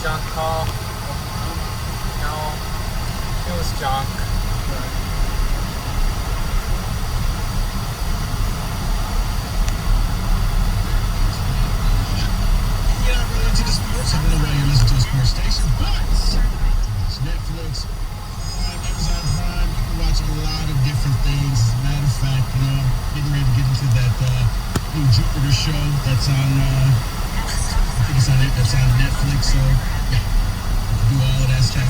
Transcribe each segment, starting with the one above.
junk call. No, it was junk. You're not really into the sports. I don't know why you listen to a sports station, but it's Netflix, Amazon Prime. You can watch a lot of different things. As a matter of fact, getting ready to get into that new Jupiter show that's on. I think it's on it. That's on Netflix. So yeah, you can do all of that stuff.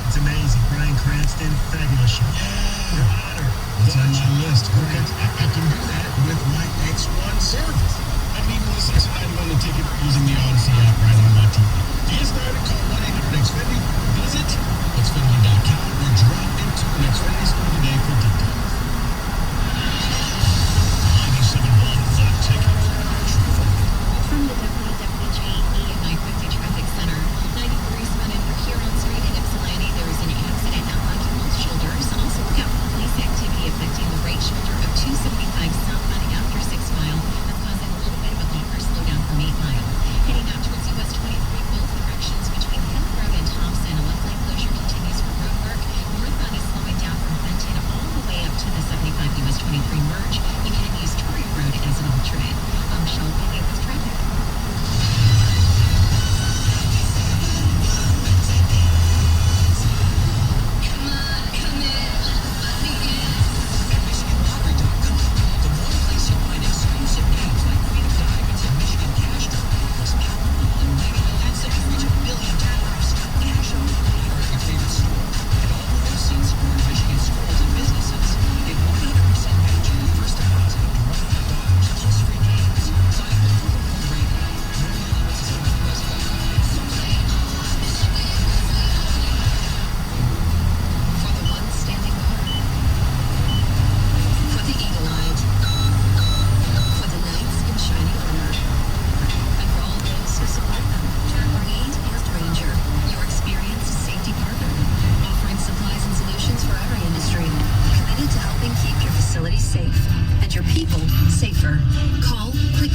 It's amazing. Bryan Cranston, fabulous show. Yeah, it's on my list. Okay, I can do that with my X1 service. I can even listen to 91 The Ticket using the Odyssey app right on my TV. To get started, call 1-800-XFINITY, visit xfinity.com, or drop into an Xfinity store today for details. 97.1 The Ticket. From the WWJE 950 Traffic Center, 93 spun in for Huron Street in Ypsilanti. There is an accident at Lucky Bolt Shoulders. Also, look out for police activity affecting the right shoulder of 275 southbound after 6 Mile. That's causing a little bit of a bumper slowdown from 8 Mile. Heading out towards US 23, both directions between Hill Road and Thompson. A left lane closure continues for road work. Northbound is slowing down from Fenton all the way up to the 75 US 23 merge. You can use Torrey Road as an alternate. I'm Michelle Bailey with traffic.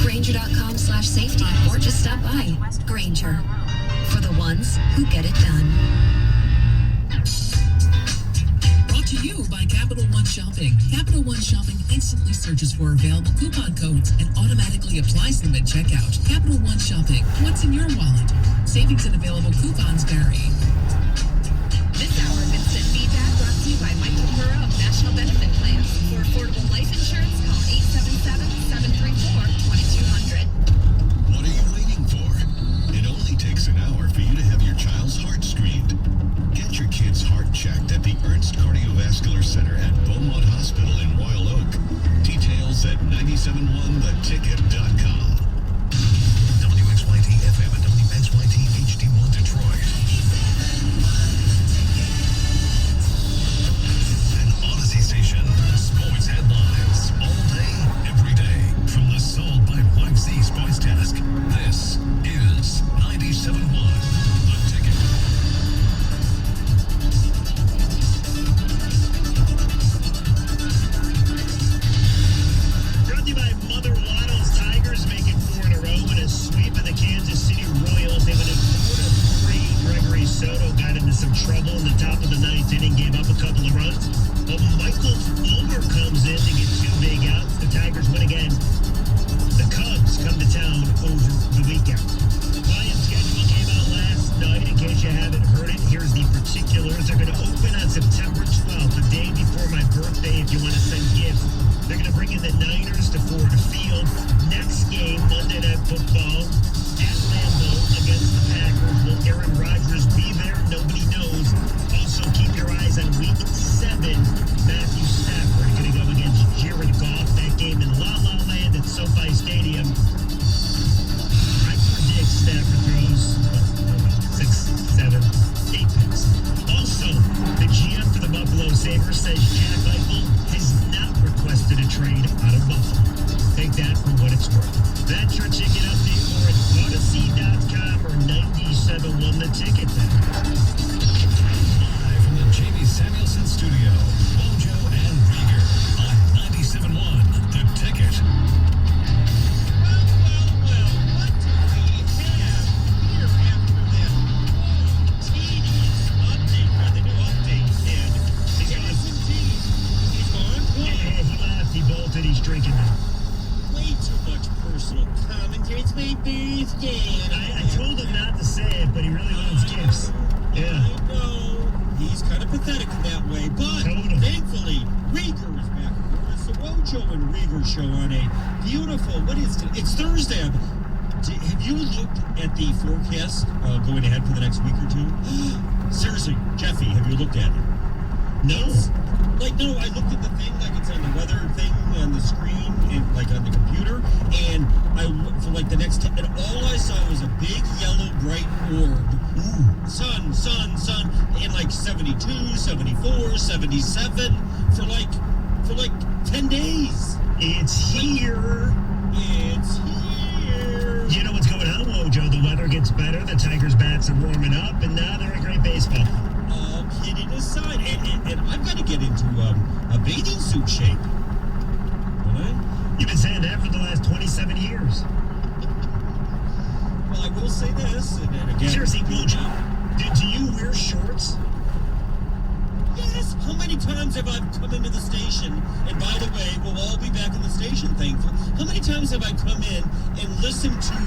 Grainger.com/safety or just stop by. Grainger, for the ones who get it done. Brought to you by Capital One Shopping. Capital One Shopping instantly searches for available coupon codes and automatically applies them at checkout. Capital One Shopping. What's in your wallet? Savings and available coupons vary. This hour of Instant Feedback brought to you by Michael Murrah of National Benefit Plans. For affordable life insurance, call 877-734-2200. What are you waiting for? It only takes an hour for you to have your child's heart screened. Get your kid's heart checked at the Ernst Cardiovascular Center at Beaumont Hospital in Royal Oak. Details at 971theticket.com. WXYT FM and WXYT HD1 Detroit. An Odyssey station. Sports headlines. All day, every day. From the Sold by Mike Z Sports Desk. This is 97.1 The Ticket. Brought to you by Mother Waddle's Tigers, making 4 in a row in a sweep of the Kansas City Royals. They went in 4-3. Gregory Soto got into some trouble in the top of the 9th inning, gave up a couple of runs. But Michael Fulmer comes in to get 2 big outs. The Tigers win again. The Cubs come to town over the weekend. Lions schedule came out last night. In case you haven't heard it, here's the particulars. They're going to open on September 12th, the day before my birthday, if you want to send gifts. They're going to bring in the Niners to Ford Field. Next game, Monday Night Football at Lambeau against the Packers. Will Aaron Rodgers be there? Nobody knows. Also, keep your eyes on Week 7. Matthew Stafford going to go against Jared Goff. That game in La La Land at SoFi Stadium. I predict Stafford throws 6, 7, 8 picks. Also, the GM for the Buffalo Sabres says Jack Eichel has not requested a trade out of Buffalo. Take that for what it's worth. That's your ticket update. More at Odyssey.com or 97.1 The Ticket. Live from the J.B. Samuelson Studio, Mojo and Rieger on 97.1 The Ticket. Well, what do we have birthday. I told him not to say it, but he really wants gifts. Yeah. I know. He's kind of pathetic in that way, but Totally. thankfully, Rieger is back. It's the Wojo and Rieger show on a beautiful, what is it? It's Thursday. Have you looked at the forecast going ahead for the next week or two? Seriously, Jeffy, have you looked at it? No. No, I looked at the thing, like it's on the weather thing on the screen, and like on the computer, and I looked for like the next 10, and all I saw was a big yellow bright orb. Ooh, sun, in like 72, 74, 77 for like 10 days. It's here. It's here. You know what's going on, Wojo? The weather gets better, the Tigers' bats are warming up, and now they're in great baseball. All kidding aside, and I've got to get into a bathing suit shape. Right? You've been saying that for the last 27 years. Well, I will say this, and then again... Seriously, Wojo, do you wear shorts? Yes. How many times have I come into the station, and by the way, we'll all be back in the station, thankful. How many times have I come in and listened to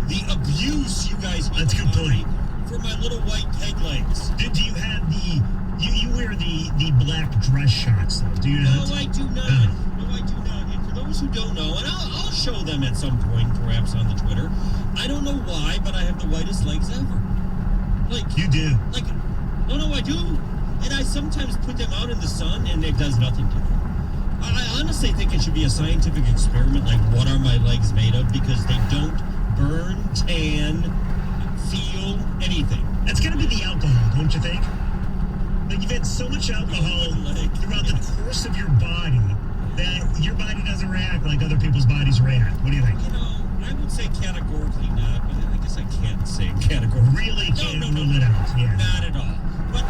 the abuse you guys That's a good point. for my little white peg legs? Do you have you wear the black dress shorts, though, do you not? No, I do not. No, I do not. And for those who don't know, and I'll show them at some point, perhaps on the Twitter, I don't know why, but I have the whitest legs ever. Like, You do. like, no, I do. And I sometimes put them out in the sun, and it does nothing to them. I honestly think it should be a scientific experiment, like what are my legs made of, because they don't burn, tan, feel anything. That's got to be the alcohol, don't you think? Like, you've had so much alcohol throughout the course of your body that your body doesn't react like other people's bodies react. What do you think? You know, I would say categorically not, but I guess I can't say categorically. Really can't No. rule it out. Yeah. Not at all. But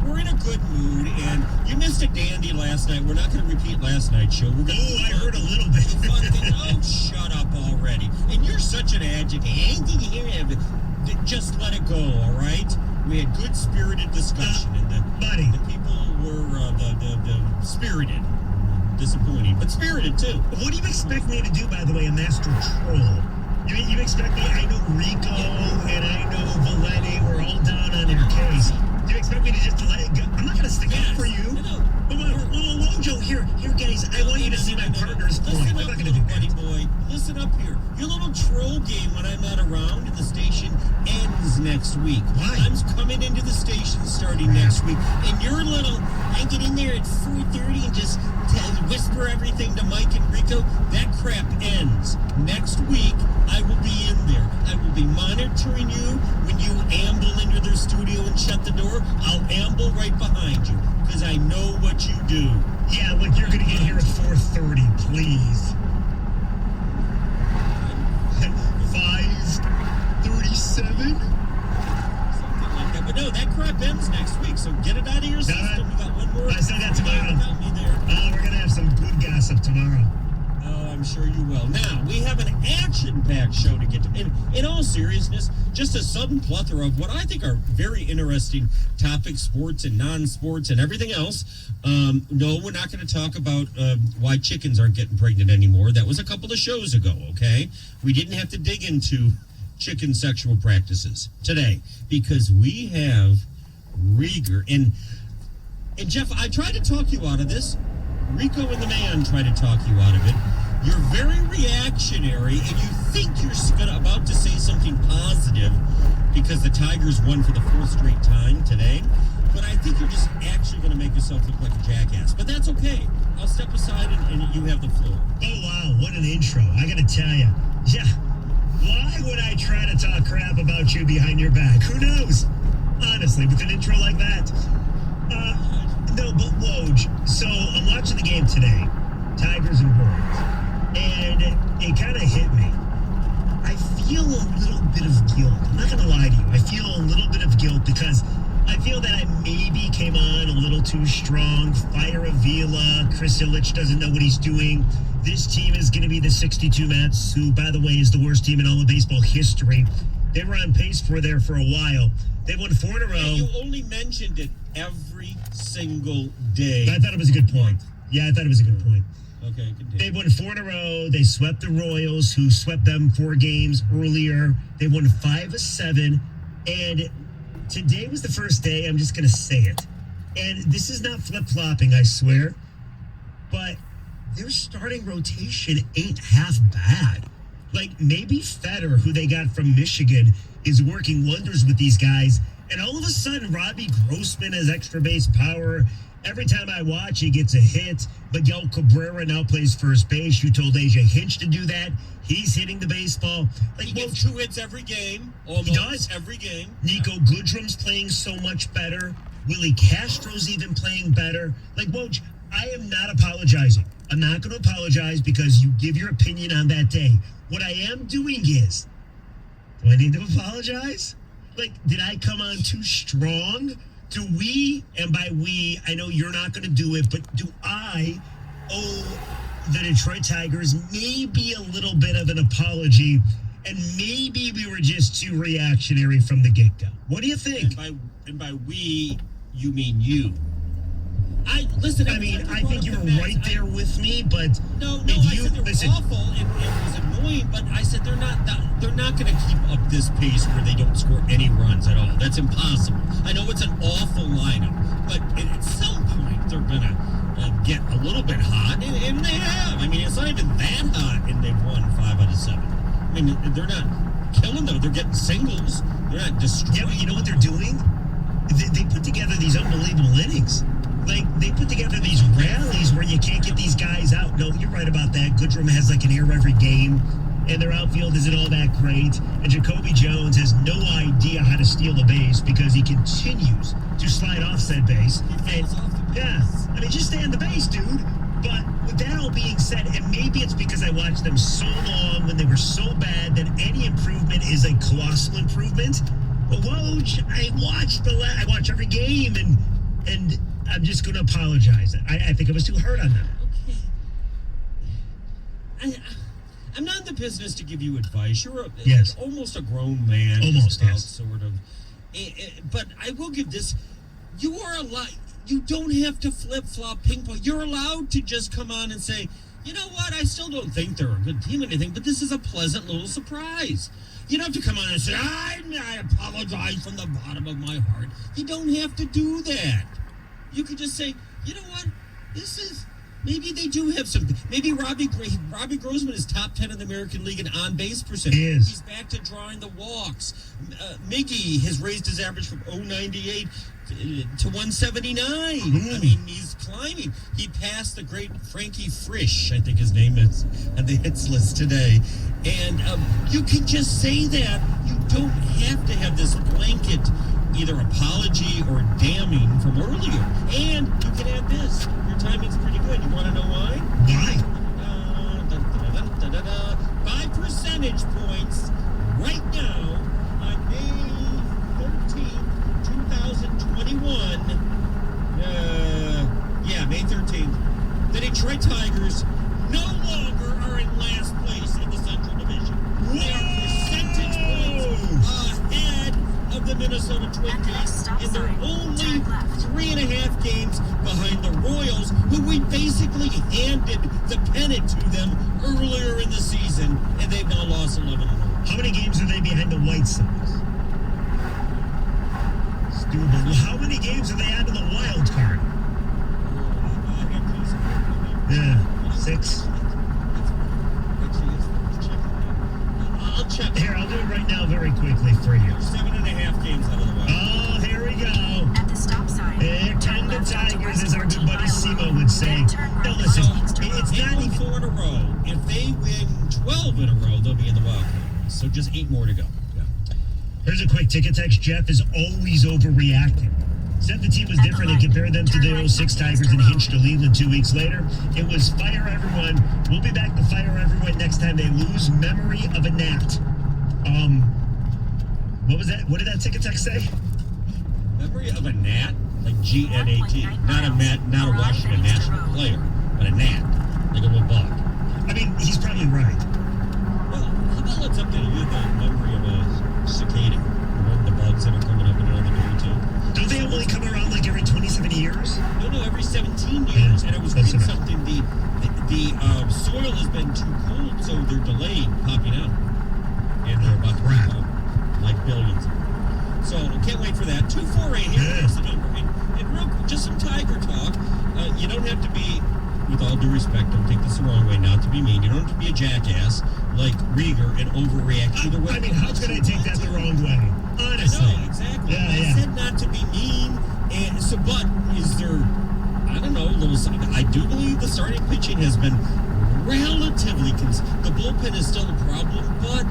we're in a good mood, and you missed a dandy last night. We're not going to repeat last night's show. We're going Oh, I heard a little bit. Oh, shut up already. And you're such an adjective. Anything you hear of it, just let it go, all right? We had good spirited discussion, and buddy. the people were the spirited. Disappointing, but spirited too. What do you expect me to do, by the way, a master troll? You expect me, I know Rico and I know Valletti, we're all down on your case. Do you expect me to just let it go? I'm not going to stick up for you. No. Wojo, here, guys, I want you to see my partner's point. Listen I'm up, not going to do buddy that. boy. Listen up here. Your little troll game when I'm not around in the station ends next week. Why? I'm coming into the station starting next week, and your little, I get in there at 4:30 and just whisper everything to Mike and Rico. That crap ends. Next week, I will be in there. I will be monitoring you when you amble into their studio and shut the door. I'll amble right behind you, because I know what you do. Yeah, look, you're going to get here at 4:30, please. 5:37? Something like that. But no, that crap ends next week, so get it out of your system. We got one more. I still got tomorrow. Without me there. We're going to have some good gossip tomorrow. Oh, I'm sure you will. Now, we have an action-packed show to get to. In all seriousness, just a sudden plethora of what I think are very interesting topics, sports and non-sports and everything else. No, we're not going to talk about why chickens aren't getting pregnant anymore. That was a couple of shows ago, okay? We didn't have to dig into chicken sexual practices today because we have Rieger. And Jeff, I tried to talk you out of this. Rico and the man tried to talk you out of it. You're very reactionary, and you think you're about to say something positive because the Tigers won for the fourth straight time today. But I think you're just actually going to make yourself look like a jackass. But that's okay. I'll step aside, and you have the floor. Oh, wow, what an intro. I got to tell you. Yeah, why would I try to talk crap about you behind your back? Who knows? Honestly, with an intro like that. No, but Woj, so I'm watching the game today, Tigers and Bulls, and it kind of hit me. I feel a little bit of guilt. I'm not going to lie to you. I feel a little bit of guilt because I feel that I maybe came on a little too strong. Fire Avila. Chris Ilitch doesn't know what he's doing. This team is going to be the 62 Mets, who, by the way, is the worst team in all of baseball history. They were on pace for there for a while. They won 4 in a row. And you only mentioned it every single day. I thought it was a good point. Yeah, I thought it was a good point. Okay, continue. They won 4 in a row. They swept the Royals, who swept them 4 games earlier. They won 5 of 7. And today was the first day. I'm just going to say it. And this is not flip-flopping, I swear. But their starting rotation ain't half bad. Like, maybe Fetter, who they got from Michigan, is working wonders with these guys. And all of a sudden, Robbie Grossman has extra base power. Every time I watch, he gets a hit. Miguel Cabrera now plays first base. You told AJ Hinch to do that. He's hitting the baseball. Like, He gets 2 hits every game. Almost He does? every game. Nico Goodrum's playing so much better. Willie Castro's even playing better. Like, Woj, I am not apologizing. I'm not going to apologize because you give your opinion on that day. What I am doing is, do I need to apologize? Like, did I come on too strong? Do we, and by we, I know you're not going to do it, but do I owe the Detroit Tigers maybe a little bit of an apology, and maybe we were just too reactionary from the get-go? What do you think? And by we, you mean you. I think you were right there with me, but No, if I you said they're awful and it was annoying, but I said they're not going to keep up this pace where they don't score any runs at all. That's impossible. I know it's an awful lineup, but at some point they're going to get a little bit hot, and they have. I mean, it's not even that hot, and they've won 5 out of 7. I mean, they're not killing them. They're getting singles. They're not destroying. Yeah, but you know what they're doing? They put together these unbelievable innings. Like, they put together these rallies where you can't get these guys out. No, you're right about that. Goodrum has like an error every game, and their outfield isn't all that great. And Jacoby Jones has no idea how to steal the base because he continues to slide off said base. And yeah, I mean, just stay on the base, dude. But with that all being said, and maybe it's because I watched them so long when they were so bad that any improvement is a colossal improvement. But Woj, I watch every game, and I'm just going to apologize. I think I was too hard on them. Okay. I'm not in the business to give you advice. You're Yes. almost a grown man. Almost, just about, yes. sort of. But I will give this. You are allowed. You don't have to flip-flop ping pong. You're allowed to just come on and say, you know what, I still don't think they're a good team or anything, but this is a pleasant little surprise. You don't have to come on and say, I apologize from the bottom of my heart. You don't have to do that. You could just say, you know what, this is, maybe they do have something. Maybe Robbie Grossman is top 10 in the American League in on-base percentage. He is. He's back to drawing the walks. Miggy has raised his average from 0.98 to 179. I mean, he's climbing. He passed the great Frankie Frisch, I think his name is, at the hits list today. And you can just say that. You don't have to have this blanket either apology or damning from earlier. And you can add this. Your timing's pretty good. You want to know why? Why? 5 percentage points right now on May 13th, 2021. May 13th. The Detroit Tigers no longer are in last place in the Central Division. They are percentage points ahead of the Minnesota Twin Peaks, and they're only 3.5 games behind the Royals, who we basically handed the pennant to them earlier in the season, and they've now lost 11 in a row. How many games are they behind the White Sox? Stupid. Well, how many games are they out of the wild card? Yeah, 6. I'll check. Here, I'll do it right now very quickly for you. 7.5 games out of the wild. Oh, here we go. At the stop sign. Here come the Tigers, as our good buddy Simo would say. No, listen, it's They not won even... 4 in a row. If they win 12 in a row, they'll be in the wild card. So just 8 more to go. Here's a quick ticket text. Jeff is always overreacting. Said the team was different and compared them to the 06 Tigers and Hinch to Leland 2 weeks later. It was fire everyone. We'll be back to fire everyone next time they lose. Memory of a gnat. What was that? What did that ticket text say? Memory of a gnat, like G-N-A-T. Not a Washington National player, but a gnat, like a little bug. I mean, he's probably right. Well, how about let's update you the memory of a cicada? Remember the bugs that are coming up in another day or two? Don't they only come around like every 27 years? No, every 17 years. And I was reading something, the been too cold, so they're delayed popping out. And they're about to pop out, like billions. So can't wait for that. 248 here. Here's the number. And real quick, just some Tiger talk. You don't have to be, with all due respect, don't take this the wrong way, not to be mean. You don't have to be a jackass like Rieger and overreact to the way. I mean, how could I take that the wrong way? Honestly. I know, exactly. I said not to be mean. And so, but is there, I don't know, I do believe the starting pitching has been relatively, the bullpen is still a problem, but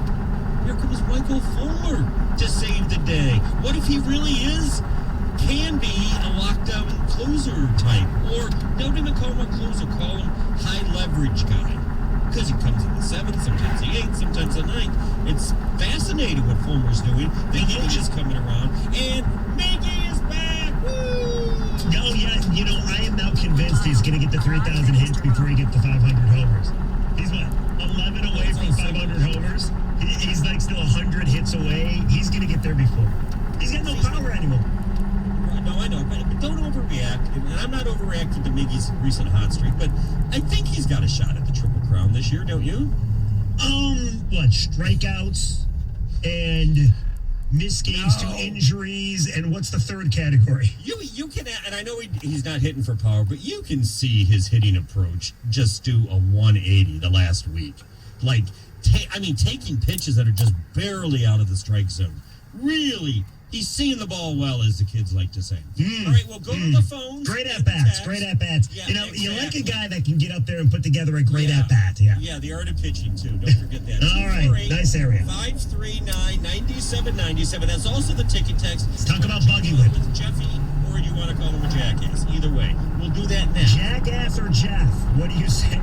here comes Michael Fulmer to save the day. What if he really can be a lockdown closer type? Or don't even call him a closer, call him high leverage guy. Because he comes in the 7th, sometimes the 8th, sometimes the 9th. It's fascinating what Fulmer's doing. The hitting is coming around. And Miggy is back! Woo! Oh, yeah. You know, I am now convinced he's going to get the 3,000 hits before he gets the 500 homers. He's what, 11 away from 500 homers? He's like still 100 hits away. He's going to get there before. He's got no power anymore. No, I know, but don't overreact. And I'm not overreacting to Miggy's recent hot streak, but I think he's got a shot at the Triple Crown this year, don't you? What, strikeouts and missed games to injuries, and what's the third category? You can, and I know he's not hitting for power, but you can see his hitting approach just do a 180 the last week. Like, taking pitches that are just barely out of the strike zone. Really, he's seeing the ball well, as the kids like to say. All right, well, go to the phones. Great at-bats, great at-bats. Yeah, you know, exactly. you like a guy that can get up there and put together a great at-bat. Yeah, the art of pitching, too. Don't forget that. All right, nice area. 539-9797. That's also the ticket text. Let's talk about Buggy Whip. With Jeffy, or do you want to call him a jackass? Either way, we'll do that now. Jackass or Jeff? What do you say?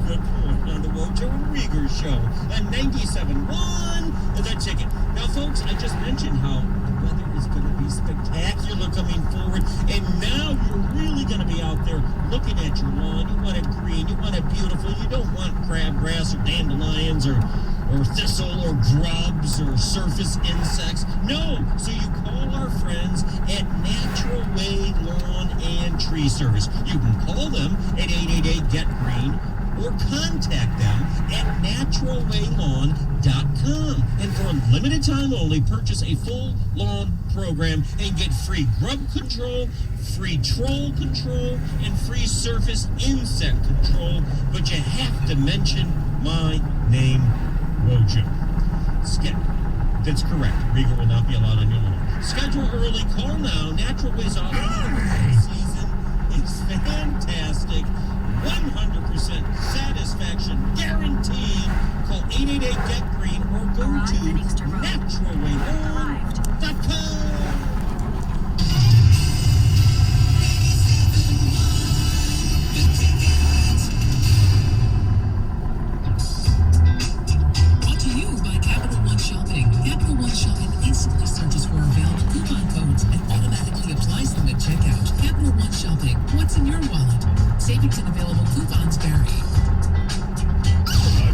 Good point on the Wojo and Rieger show at 97.1 the ticket. Now, folks, I just mentioned how the weather is going to be spectacular coming forward, and now you're really going to be out there looking at your lawn. You want it green, you want it beautiful. You don't want crabgrass or dandelions or thistle or grubs or surface insects. No, so you call our friends at Natural Way Lawn and Tree Service. You can call them at 888-GET-GREEN or contact them at naturalwaylawn.com. And for a limited time only, purchase a full lawn program and get free grub control, free troll control, and free surface insect control. But you have to mention my name, Wojo. Skip. That's correct. Rieger will not be allowed on your lawn. Schedule early. Call now. Natural Ways offering season is fantastic. 100% satisfaction guaranteed. Call 888-GET-GREEN or go to naturalwaylawn.com. Brought to you by Capital One Shopping. Capital One Shopping instantly searches for available coupon codes and automatically applies them at checkout. Capital One Shopping. What's in your wallet? Savings and available coupons vary.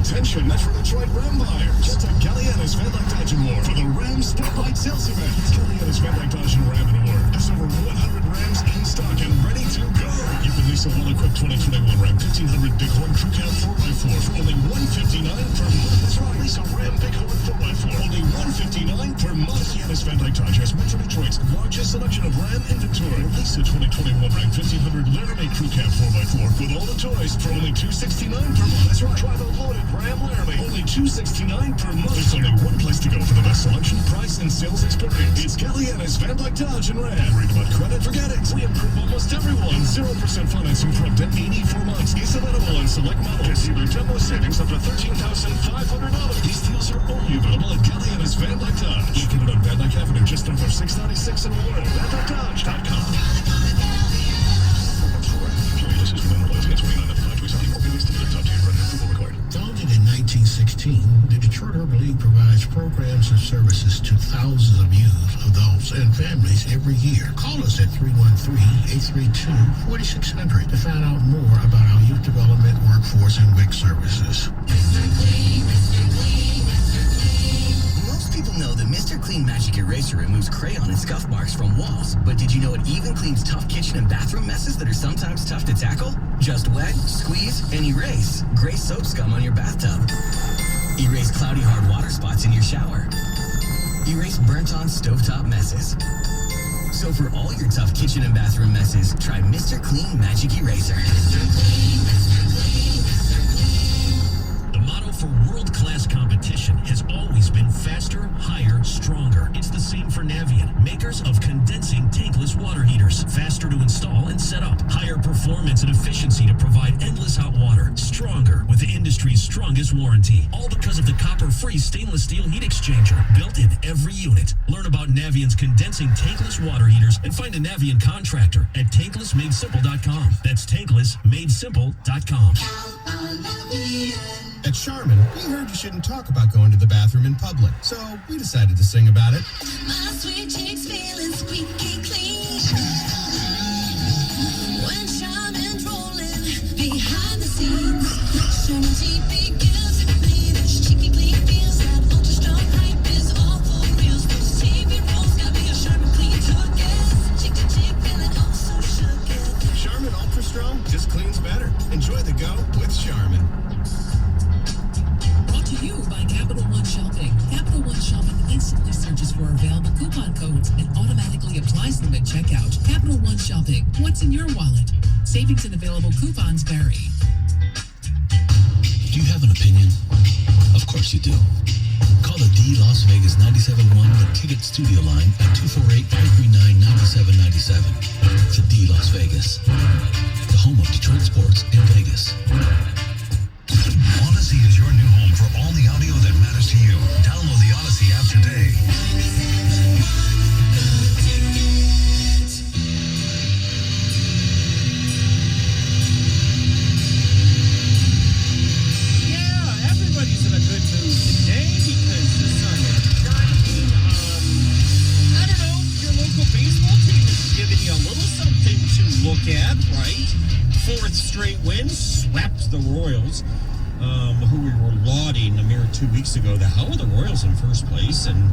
Attention Metro Detroit Ram buyers. Get to Galliana's Van Dyke Dodge and More for the Ram Spotlight Sales Event. Galliana's Van Dyke Dodge and Ram and More has over 100 Rams in stock and ready to go. You can lease a well-equipped 2021 Ram 1500 Bighorn Crew Cab 4x4 for only $159 per month. That's right, lease a Ram Bighorn 4x4 only $159 per month. Galliana's Van Dyke Dodge has Metro Detroit's largest selection of Ram inventory. Lease a 2021 Ram 1500 Laramie Crew Cab 4x4 with all the toys for only $269 per month. That's right, drive a loaded Ram Laramie, only $269 per month. There's only one place to go for the best selection, price, and sales experience. It's Galliana's Van Dyke Dodge and Ram. Worried about credit? Forget it. We approve almost everyone. 0% financing for up to 84 months is available on select models. Receive demo savings up to $13,500. These deals are only available at Galliana's Van Dyke Dodge. Located on Van Dyke Avenue, just north of 696 in Warren. VanDykeDodge.com. This is from the 29 of 5 weeks on the Open List to the top tier credit approval required. Founded in 1916, the Detroit Urban League provides programs and services to thousands of youth, adults, and families every year. Call us at 313-832-4600 to find out more about our youth development, workforce, and WIC services. Most people know that Mr. Clean Clean Magic Eraser removes crayon and scuff marks from walls. But did you know it even cleans tough kitchen and bathroom messes that are sometimes tough to tackle? Just wet, squeeze, and erase gray soap scum on your bathtub. Erase cloudy hard water spots in your shower. Erase burnt-on stovetop messes. So for all your tough kitchen and bathroom messes, try Mr. Clean Magic Eraser. The motto for world-class competition has always been faster, higher, stronger. It's the same for Navien, makers of condensing tankless water heaters. Faster to install and set up. Higher performance and efficiency to provide endless hot water. Stronger with the industry's strongest warranty. All because of the copper-free stainless steel heat exchanger built in every unit. Learn about Navien's condensing tankless water heaters and find a Navien contractor at tanklessmadesimple.com. That's tanklessmadesimple.com. At Charmin, we heard you shouldn't talk about going to the bathroom in public, so we decided to sing about it. My sweet cheeks feeling squeaky clean. When Charmin's rolling behind the scenes, Charmin GP gives me this cheeky clean feels. That ultra strong hype is all for real. Those TV rolls got me a Charmin clean took. Chick to chick feeling oh so shook. Charmin Ultra Strong just cleans better. Enjoy the go with Charmin. Brought to you by Capital One Shopping. Capital One Shopping instantly searches for available coupon codes and automatically applies them at checkout. Capital One Shopping. What's in your wallet? Savings and available coupons vary. Do you have an opinion? Of course you do. Call the D Las Vegas 97.1 The Ticket Studio line at 248-539-9797. The D Las Vegas, the home of Detroit sports in Vegas. Odyssey is your new home for all the audio that matters to you. Download the Odyssey app today. Yeah, everybody's in a good mood today because the sun is shining. I don't know, your local baseball team is giving you a little something to look at, right? Fourth straight win, swept the Royals, who we were lauding a mere 2 weeks ago. The hell are the Royals in first place? And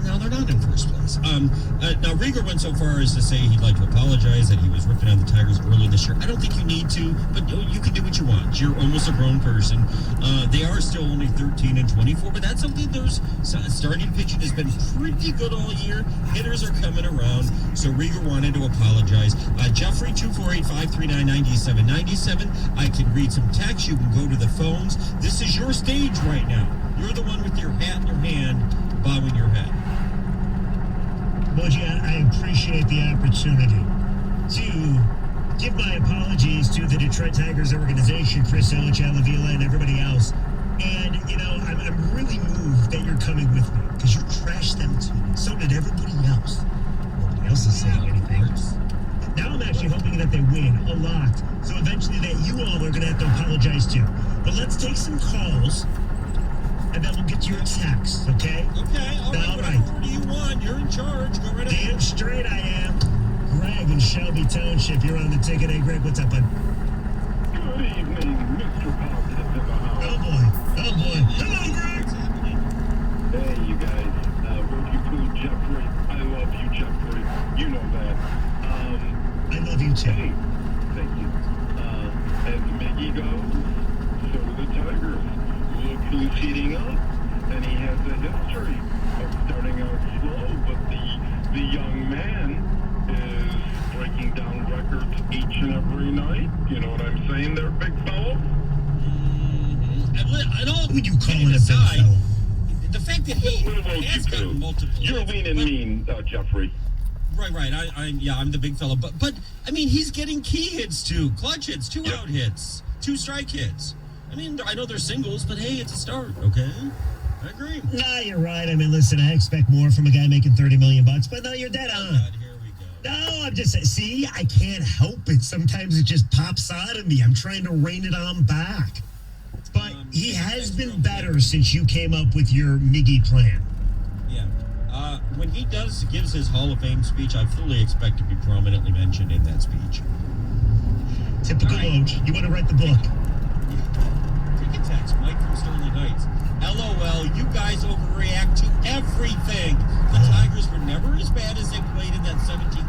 now they're not in first place. Now, Rieger went so far as to say he'd like to apologize that he was ripping on the Tigers early this year. I don't think you need to, but you can do what you want. You're almost a grown person. They are still only 13 and 24, but that's okay. There's starting pitching has been pretty good all year. Hitters are coming around, so Rieger wanted to apologize. Jeffrey, 248-539-9797. I can read some text. You can go to the phones. This is your stage right now. You're the one with your hat in your hand, bowing your head. Moji, I appreciate the opportunity to give my apologies to the Detroit Tigers organization, Chris Ilitch, Alavila, and everybody else. And, you know, I'm really moved that you're coming with me because you trashed them too. So did everybody else. Nobody else is saying anything. Now I'm actually hoping that they win a lot. So eventually that you all are going to have to apologize to. But let's take some calls. And then we'll get to your texts, okay? Okay, all right. Whatever do you want? You're in charge. Go right ahead. Damn straight I am. Greg in Shelby Township, you're on the ticket. Hey, Greg, what's up, bud? Good evening, Mr. Positive in the house. Oh, boy. Oh, boy. Hello, Greg. Hey, you guys. Where'd you put Jeffrey? I love you, Jeffrey. You know that. I love you, too. Hey, thank you. As Miggy goes, so do the Tigers. Look who's heating up, and he has a history of starting out slow, but the young man is breaking down records each and every night. You know what I'm saying there, big fellow? I don't. Who you calling a big fellow? The fact that he has gotten multiple. You're lean and mean, Jeffrey. Right. I'm the big fella, but I mean, he's getting key hits too, clutch hits, two out hits, 2 strike hits. I mean, I know they're singles, but hey, it's a start, okay? I agree. Nah, you're right. I mean, listen, I expect more from a guy making $30 million, but no, you're dead on. God, here we go. No, I'm just saying, see, I can't help it. Sometimes it just pops out of me. I'm trying to rein it on back. But he has been better since you came up with your Miggy plan. Yeah. When he gives his Hall of Fame speech, I fully expect to be prominently mentioned in that speech. Typical Oj. You want to write the book? Take a text, Mike from Sterling Heights. LOL, you guys overreact to everything. The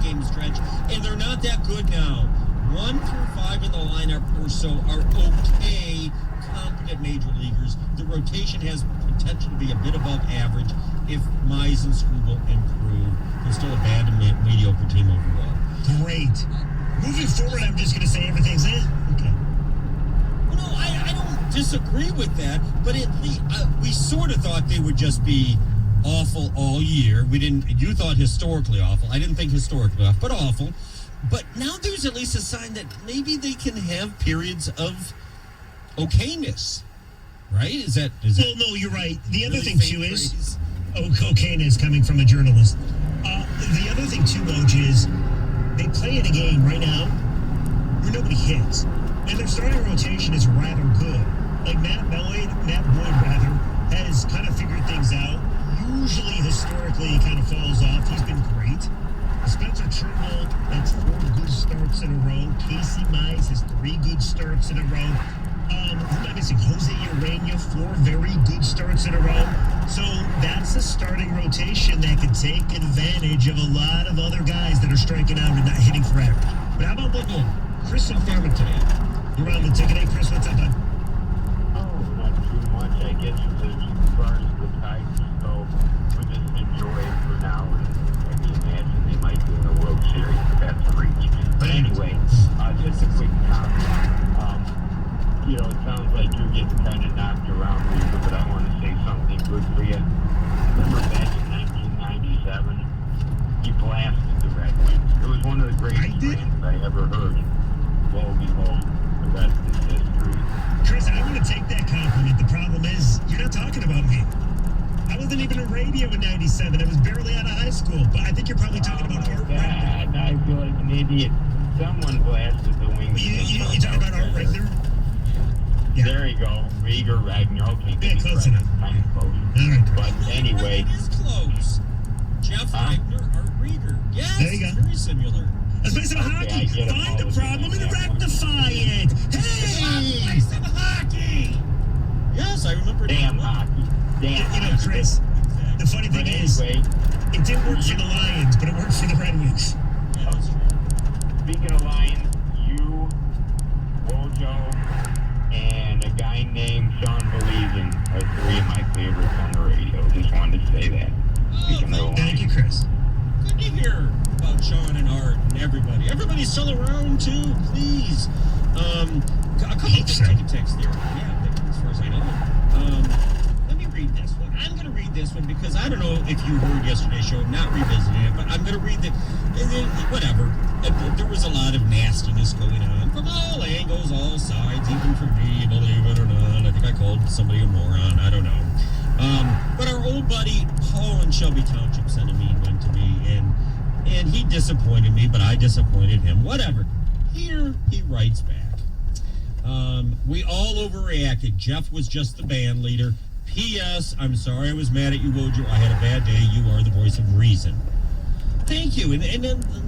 game stretch, and they're not that good now. 1 through 5 in the lineup or so are okay, competent major leaguers. The rotation has potential to be a bit above average if Mize and Struble improve. They're still a bad and mediocre team overall. Great. Moving forward, I'm just going to say everything's in. Okay. Well, no, I don't disagree with that, but we sort of thought they would just be awful all year. You thought historically awful. I didn't think historically awful, but awful. But now there's at least a sign that maybe they can have periods of okayness, right? Is that? Well, no, you're right. The other really thing too is, okayness coming from a journalist. The other thing too, Woj, is they play in a game right now where nobody hits, and their starting rotation is rather good. Like Matt Boyd has kind of figured things out. Usually, historically, he kind of falls off. He's been great. Spencer Turnbull, that's 4 good starts in a row. Casey Mize has 3 good starts in a row. Who am I missing? Jose Urena, 4 very good starts in a row. So that's a starting rotation that can take advantage of a lot of other guys that are striking out and not hitting for average. But how about one more? Chris in Farmington. You're on the ticket. Hey, Chris, what's up, bud? Oh, not too much, I guess, as far as the Tigers go. We'll just enjoy it for now and maybe imagine they might be in the World Series, but that's a reach. But anyway, just a quick comment. It sounds like you're getting kind of knocked around, Lisa, but I want to say something good for you. Remember back in 1997, you blasted the Red Wings. It was one of the greatest rants I ever heard. Lo and behold, the rest is history. Chris, I want to take that compliment. The problem is, you're not talking about me. I wasn't even in radio in 97. I was barely out of high school. But I think you're probably talking about Art Regner. I feel like an idiot. Someone blasted the Wings. You talking about Art Regner? Yeah. There you go. Rieger, Ragnar. Okay, yeah, close enough. Kind of close. All right, but anyway. It is close. Jeff Ragnar, Art Rieger. Yes, there you go. Very similar. Let's play some hockey. Find the problem and rectify it. Hey! Play some hockey! Yes, I remember. Damn hockey. Damn. Chris, the funny thing is, it didn't work for the Lions, but it worked for the Red Wings. Yeah, that's true. Speaking of Lions, you, Wojo, and a guy named Sean Belizen are 3 of my favorites on the radio. Just wanted to say that. Thank you, Chris. Good to hear about Sean and Art and everybody. Everybody's still around too, please. A couple of ticket texts there. Yeah, as far as I know. Let me read this one. I'm going to read this one because I don't know if you heard yesterday's show. I'm not revisiting it, but I'm going to read the whatever. There was a lot of nastiness going on from all angles, all sides, even from me, believe it or not. I think I called somebody a moron. I don't know. But our old buddy Paul in Shelby Township sent a mean one to me, and he disappointed me, but I disappointed him. Whatever. Here he writes back. We all overreacted. Jeff was just the band leader. P.S. I'm sorry I was mad at you, Wojo. I had a bad day. You are the voice of reason. Thank you. And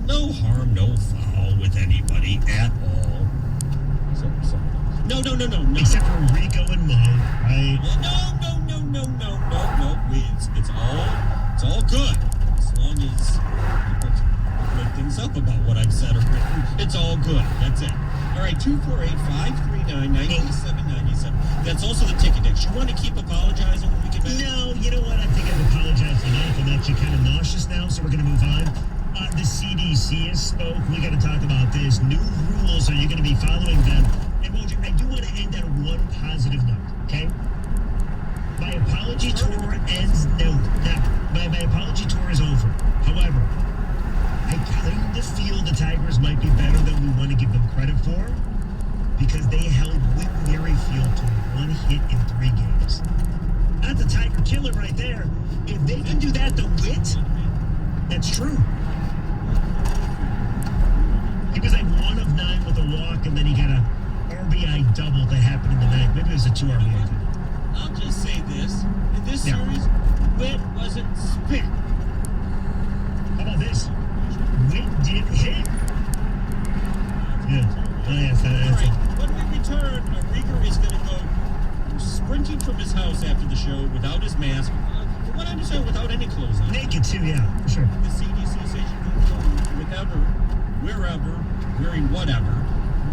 no harm, no foul with anybody at all. No. Except for Rico and Mo, right? No. It's all good. As long as people make things up about what I've said or written, it's all good. That's it. All right, 248-539-9797. That's also the ticket deck. You want to keep apologizing when we get back? No, you know what? I think I've apologized enough. I'm actually kind of nauseous now, so we're going to move on. The CDC has spoke. We got to talk about this. New rules. Are you going to be following them? And Mojo, I do want to end on one positive note, okay? My apology tour ends now. My apology tour is over. However, I kind of feel the Tigers might be better than we want to give them credit for because they held Whit Merrifield to 1 hit in 3 games. That's a Tiger killer right there. If they can do that to Whit, that's true. He was like 1 of 9 with a walk, and then he got a RBI double that happened in the ninth. Maybe it was a 2 RBI. I'll just say this. In this series, Whit wasn't spit. How about this? Whit did hit. Yeah. Oh, yes, that's it. When we return, Rieger is going to go sprinting from his house after the show without his mask. From what I understand, without any clothes on. Naked, too, yeah. Sure. The CDC says you don't go. whenever, wherever, wearing whatever,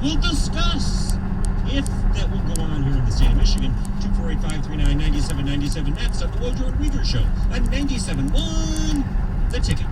we'll discuss if that will go on here in the state of Michigan. 248-539-9797 next on the Wojo and Weeger Show on 97.1 The Ticket.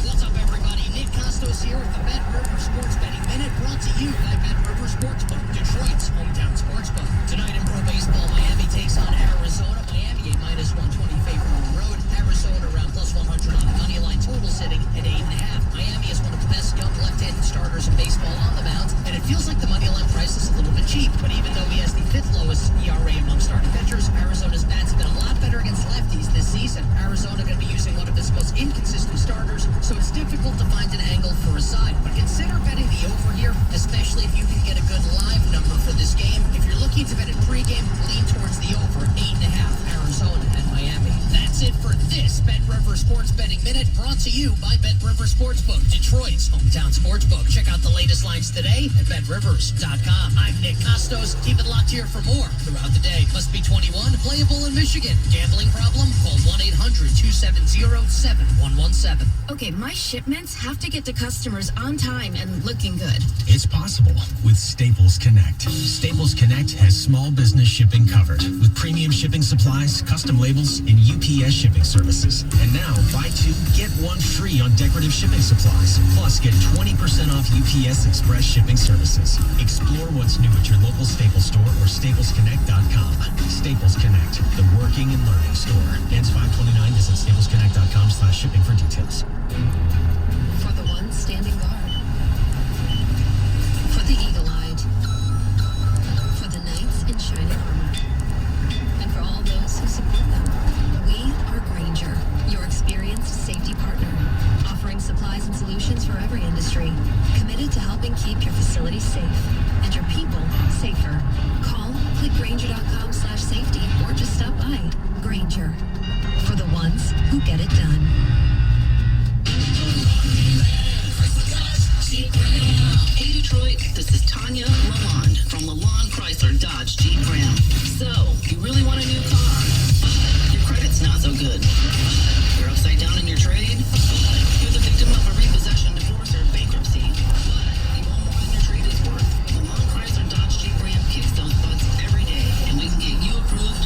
What's up, everybody? Nick Costos here with the Bet River Sports Betting Minute, brought to you by Bet River Sportsbook, Detroit's hometown sportsbook. Tonight in pro baseball, Miami takes on Arizona. Miami a -120 favorite on the road. Arizona around +100 on the money line. Total sitting at 8.5. Miami is one of the best young left-handed starters in baseball on the mound, and it feels like the money line price is a little bit cheap. But even though he has the 5th lowest ERA among starting pitchers, Arizona's bats have been a lot better against lefties this season. Arizona going to be using one of his most inconsistent starters, so it's difficult to find an angle for a side. But consider betting the over here, especially if you can get a good live number for this game. If you're looking to bet it pregame, lean towards the over 8.5, Arizona and Miami. That's it for this Bet River Sports Betting Minute, brought to you by Bet River Sportsbook, Detroit's hometown sportsbook. Check out the latest lines today at BetRivers.com. I'm Nick Costos. Keep it locked here for more throughout the day. Must be 21, playable in Michigan. Gambling problem? Call 1-800-270-7117. Okay, my shipments have to get to customers on time and looking good. It's possible with Staples Connect. Staples Connect has small business shipping covered with premium shipping supplies, custom labels, and UPS shipping services. And now, buy 2, get 1 free on decorative shipping supplies. Plus, get 20% off UPS Express shipping services. Explore what's new at your local Staples store or staplesconnect.com. Staples Connect, the working and learning store. Dance 529, visit staplesconnect.com/shipping for details. For the ones standing guard. For the eagle-eyed. For the knights in shining armor. And for all those who support them. We are Grainger, your experienced safety partner. Offering supplies and solutions for every industry. Committed to helping keep your facilities safe. And your people safer. Call, click Grainger.com/safety, or just stop by. Grainger. For the ones who get it done. Hey Detroit, this is Tanya Lalonde from Lalonde Chrysler Dodge Jeep Ram. So, you really want a new car, but your credit's not so good. You're upside down in your trade. You're the victim of a repossession, divorce, or bankruptcy. But you want more than your trade is worth. Lalonde Chrysler Dodge Jeep Ram kicks those butts every day, and we can get you approved.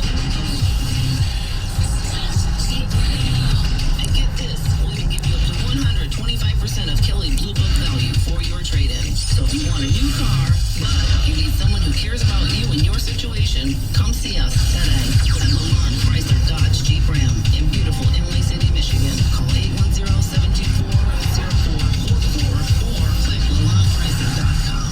And get this, we can give you up to 125% of Kelly Blue Book value for your trade-in. So if you want a new car, but you need someone who cares about you and your situation, come see us today at Lalonde Chrysler Dodge Jeep Ram in beautiful Imlay City, Michigan. Call 810-724-0444 or click LaLondeChrysler.com.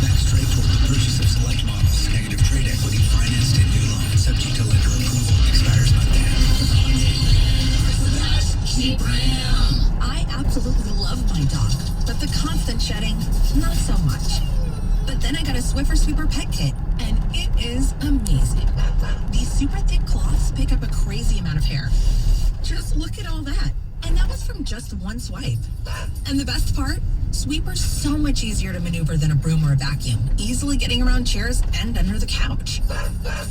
Max trade toward the purchase of select models. Negative trade equity financed in new loan. Subject to lender approval. Expires Monday. Jeep Ram. I absolutely love my dog, but the constant shedding, not so much. But then I got a Swiffer Sweeper Pet Kit, and it is amazing. These super thick cloths pick up a crazy amount of hair. Just look at all that. And that was from just one swipe. And the best part? Sweeper's so much easier to maneuver than a broom or a vacuum, easily getting around chairs and under the couch.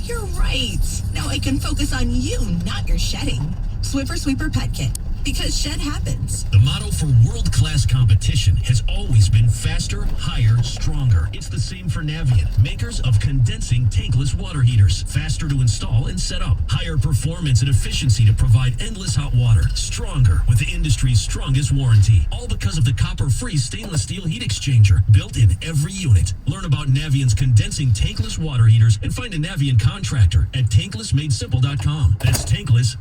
You're right. Now I can focus on you, not your shedding. Swiffer Sweeper Pet Kit. Because shed happens. The motto for world-class competition has always been faster, higher, stronger. It's the same for Navien, makers of condensing tankless water heaters. Faster to install and set up. Higher performance and efficiency to provide endless hot water. Stronger with the industry's strongest warranty. All because of the copper-free stainless steel heat exchanger built in every unit. Learn about Navien's condensing tankless water heaters and find a Navien contractor at tanklessmadesimple.com. That's tankless